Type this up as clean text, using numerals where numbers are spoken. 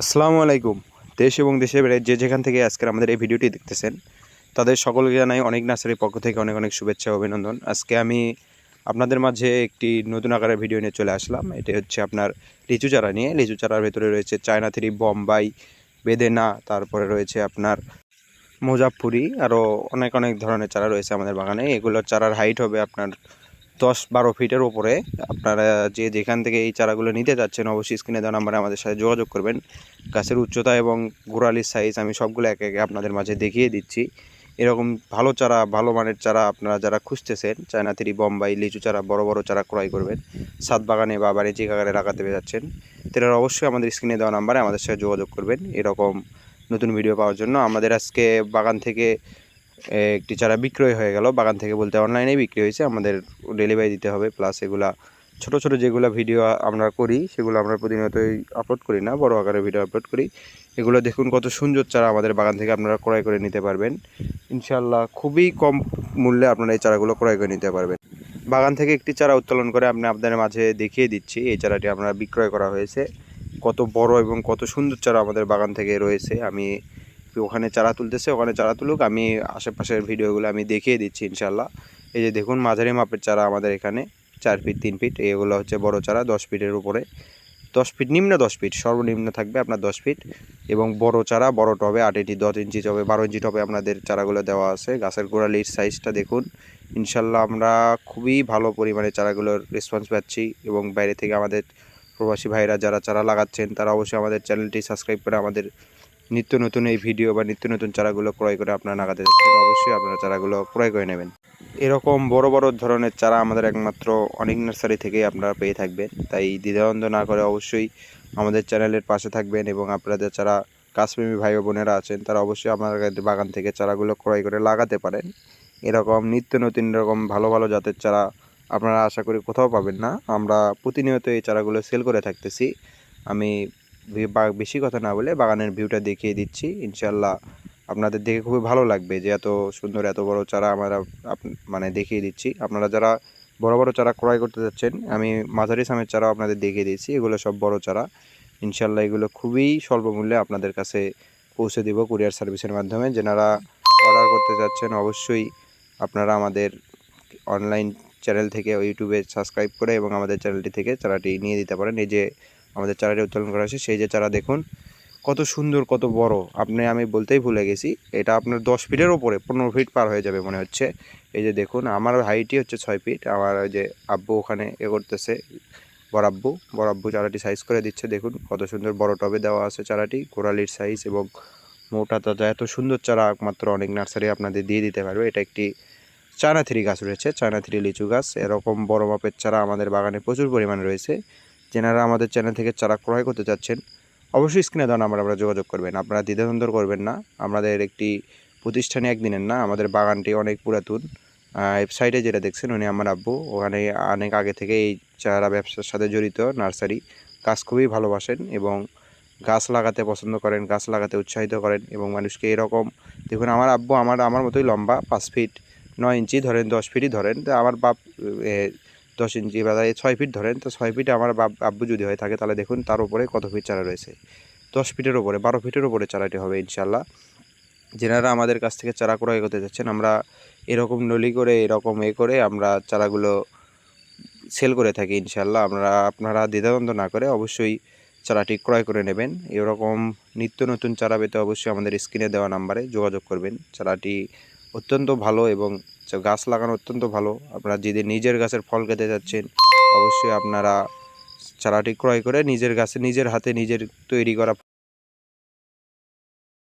আসসালামু আলাইকুম। দেশ এবং দেশের বাইরে যে যেখান থেকে আজকের আমাদের এই ভিডিওটি দেখতেছেন, তাদের সকলকে জানাই অনেক নার্সারির পক্ষ থেকে অনেক অনেক শুভেচ্ছা ও অভিনন্দন। আজকে আমি আপনাদের মাঝে একটি নতুন আকারের ভিডিও নিয়ে চলে আসলাম। এটি হচ্ছে আপনার লিচু চারা নিয়ে। লিচু চারার ভেতরে রয়েছে চায়না থ্রি, বোম্বাই, বেদেনা, তারপরে রয়েছে আপনার মুজাফফরি, আরও অনেক অনেক ধরনের চারা রয়েছে আমাদের বাগানে। এগুলোর চারার হাইট হবে আপনার 10-12 ফিটের উপরে। আপনারা যে যেখান থেকে এই চারাগুলো নিতে যাচ্ছেন অবশ্যই স্ক্রিনে দেওয়া নাম্বারে আমাদের সাথে যোগাযোগ করবেন। গাছের উচ্চতা এবং গোড়ালির সাইজ আমি সবগুলো একে একে আপনাদের মাঝে দেখিয়ে দিচ্ছি। এরকম ভালো চারা, ভালো মানের চারা আপনারা যারা খুঁজতেছেন, চায়না থ্রি, বোম্বাই, লিচু চারা, বড় বড় চারা ক্রয় করবেন, ছাদ বাগানে বা বাণিজ্যিক আকারে লাগাতে যাচ্ছেন, তারা অবশ্যই আমাদের স্ক্রিনে দেওয়া নাম্বারে আমাদের সাথে যোগাযোগ করবেন এরকম নতুন ভিডিও পাওয়ার জন্য। আমাদের আজকে বাগান থেকে একটি চারা বিক্রয় হয়ে গেল। বাগান থেকে বলতে অনলাইনেই বিক্রি হয়েছে, আমাদের ডেলিভারি দিতে হবে। প্লাস এগুলা ছোট ছোট যেগুলো ভিডিও আমরা করি সেগুলো আমরা প্রতিনিয়তই আপলোড করি না, বড় আকারে ভিডিও আপলোড করি। এগুলো দেখুন কত সুন্দর চারা আমাদের বাগান থেকে আপনারা ক্রয় করে নিতে পারবেন ইনশাল্লাহ। খুবই কম মূল্যে আপনারা এই চারাগুলো ক্রয় করে নিতে পারবেন। বাগান থেকে একটি চারা উত্তোলন করে আমি আপনাদের মাঝে দেখিয়ে দিচ্ছি। এই চারাটি আমরা বিক্রয় করা হয়েছে। কত বড় এবং কত সুন্দর চারা আমাদের বাগান থেকে রয়েছে। আমি ওখানে চারা তুলতেছে, ওখানে চারা তুলুক, আমি আশেপাশের ভিডিওগুলো আমি দেখিয়ে দিচ্ছি ইনশাল্লাহ। এই যে দেখুন মাঝারি মাপের চারা আমাদের এখানে 4 ফিট 3 ফিট, এগুলো হচ্ছে বড় চারা 10 ফিটের উপরে, 10 ফিট নিম্ন, 10 ফিট সর্বনিম্ন থাকবে আপনার 10 ফিট। এবং বড় চারা বড় টবে 8 ইঞ্চি, 10 ইঞ্চি টবে, 12 ইঞ্চি টবে আপনাদের চারাগুলো দেওয়া আছে। গাছের গোড়ালির সাইজটা দেখুন ইনশাল্লাহ। আমরা খুবই ভালো পরিমাণে চারাগুলোর রেসপন্স পাচ্ছি এবং বাইরে থেকে আমাদের প্রবাসী ভাইরা যারা চারা লাগাচ্ছেন তারা অবশ্যই আমাদের চ্যানেলটি সাবস্ক্রাইব করে আমাদের নিত্য নতুন এই ভিডিও বা নিত্য নতুন চারাগুলো ক্রয় করে আপনারা নাগাতে যাচ্ছেন। অবশ্যই আপনারা চারাগুলো ক্রয় করে নেবেন। এরকম বড় বড় ধরনের চারা আমাদের একমাত্র অনেক নার্সারি থেকেই আপনারা পেয়ে থাকবেন। তাই দ্বিধাদ্বন্দ্ব না করে অবশ্যই আমাদের চ্যানেলের পাশে থাকবেন এবং আপনাদের যারা গাছপ্রেমী ভাই ও বোনেরা আছেন তারা অবশ্যই আপনাদের বাগান থেকে চারাগুলো ক্রয় করে লাগাতে পারেন। এরকম নিত্য নতুন এরকম ভালো ভালো জাতের চারা আপনারা আশা করি কোথাও পাবেন না। আমরা প্রতিনিয়ত এই চারাগুলো সেল করে থাকতেছি। আমি বেশি কথা না বলে বাগানের ভিউটা দেখিয়ে দিচ্ছি ইনশাল্লাহ। আপনাদের দেখে খুবই ভালো লাগবে যে এত সুন্দর এত বড় চারা আমরা মানে দেখিয়ে দিচ্ছি। আপনারা যারা বড় বড় চারা ক্রয় করতে যাচ্ছেন, আমি মাঝারি সামের চারাও আপনাদের দেখিয়ে দিচ্ছি। এগুলো সব বড় চারা ইনশাল্লাহ। এগুলো খুবই স্বল্প মূল্যে আপনাদের কাছে পৌঁছে দেব কুরিয়ার সার্ভিসের মাধ্যমে। যারা অর্ডার করতে যাচ্ছেন অবশ্যই আপনারা আমাদের অনলাইন চ্যানেল থেকে ইউটিউবে সাবস্ক্রাইব করে এবং আমাদের চ্যানেলটি থেকে চারাটি নিয়ে দিতে পারেন। এই যে আমাদের চারাটি উত্তোলন করা হয়েছে, সেই যে চারা দেখুন কত সুন্দর কত বড়। আমি বলতেই ভুলে গেছি, এটা আপনার 10 ফিটের ওপরে, 15 ফিট পার হয়ে যাবে মনে হচ্ছে। এই যে দেখুন আমার হাইটই হচ্ছে 6 ফিট। আমার ওই যে আব্বু ওখানে করতেছে, বড়াব্বু চারাটি সাইজ করে দিচ্ছে। দেখুন কত সুন্দর বড় টবে দেওয়া আছে চারাটি, গোড়ালির সাইজ এবং মোটা তাজা। এত সুন্দর চারা একমাত্র অনেক নার্সারি আপনাদের দিয়ে দিতে পারবে। এটা একটি চায়না থ্রি গাছ রয়েছে, চায়না থ্রি লিচু গাছ। এরকম বড় মাপের চারা আমাদের বাগানে প্রচুর পরিমাণে রয়েছে। যেনারা আমাদের চ্যানেল থেকে চারা ক্রয় করতে চাচ্ছেন অবশ্যই স্ক্রিনে দেওয়া নাম্বারে আপনারা যোগাযোগ করবেন। আপনারা দ্বিধাদ্বন্দ্ব করবেন না। আমাদের একটি প্রতিষ্ঠানে একদিনের না, আমাদের বাগানটি অনেক পুরাতন। ওয়েবসাইটে যেটা দেখছেন উনি আমার আব্বু, ওখানে অনেক আগে থেকে এই চারা ব্যবসার সাথে জড়িত। নার্সারি গাছ খুবই ভালোবাসেন এবং গাছ লাগাতে পছন্দ করেন, গাছ লাগাতে উৎসাহিত করেন এবং মানুষকে এরকম দেখুন। আমার আব্বু আমার মতোই লম্বা, 5 ফিট 9 ইঞ্চি ধরেন, 10 ফিটই ধরেন। তো আমার বাপ 10 ইঞ্চি বা 6 ফিট ধরেন, তো 6 ফিটে আমার আব্বু যদি হয়ে থাকে তাহলে দেখুন তার উপরে কত ফিট চারা রয়েছে। 10 ফিটের ওপরে, 12 ফিটের ওপরে চারাটি হবে ইনশাল্লাহ। যেনারা আমাদের কাছ থেকে চারা ক্রয় করতে যাচ্ছেন, আমরা এরকম নলি করে এরকম করে আমরা চারাগুলো সেল করে থাকি ইনশাল্লাহ। আপনারা দ্বিধাদ্বন্দ্ব না করে অবশ্যই চারাটি ক্রয় করে নেবেন। এরকম নিত্য নতুন চারা পেতে অবশ্যই আমাদের স্ক্রিনে দেওয়া নাম্বারে যোগাযোগ করবেন। চারাটি অত্যন্ত ভালো এবং গাছ লাগানো অত্যন্ত ভালো। আপনারা যদি নিজের গাছের ফল খেতে যাচ্ছেন অবশ্যই আপনারা চারাটি ক্রয় করে নিজের গাছে নিজের হাতে নিজের তৈরি করা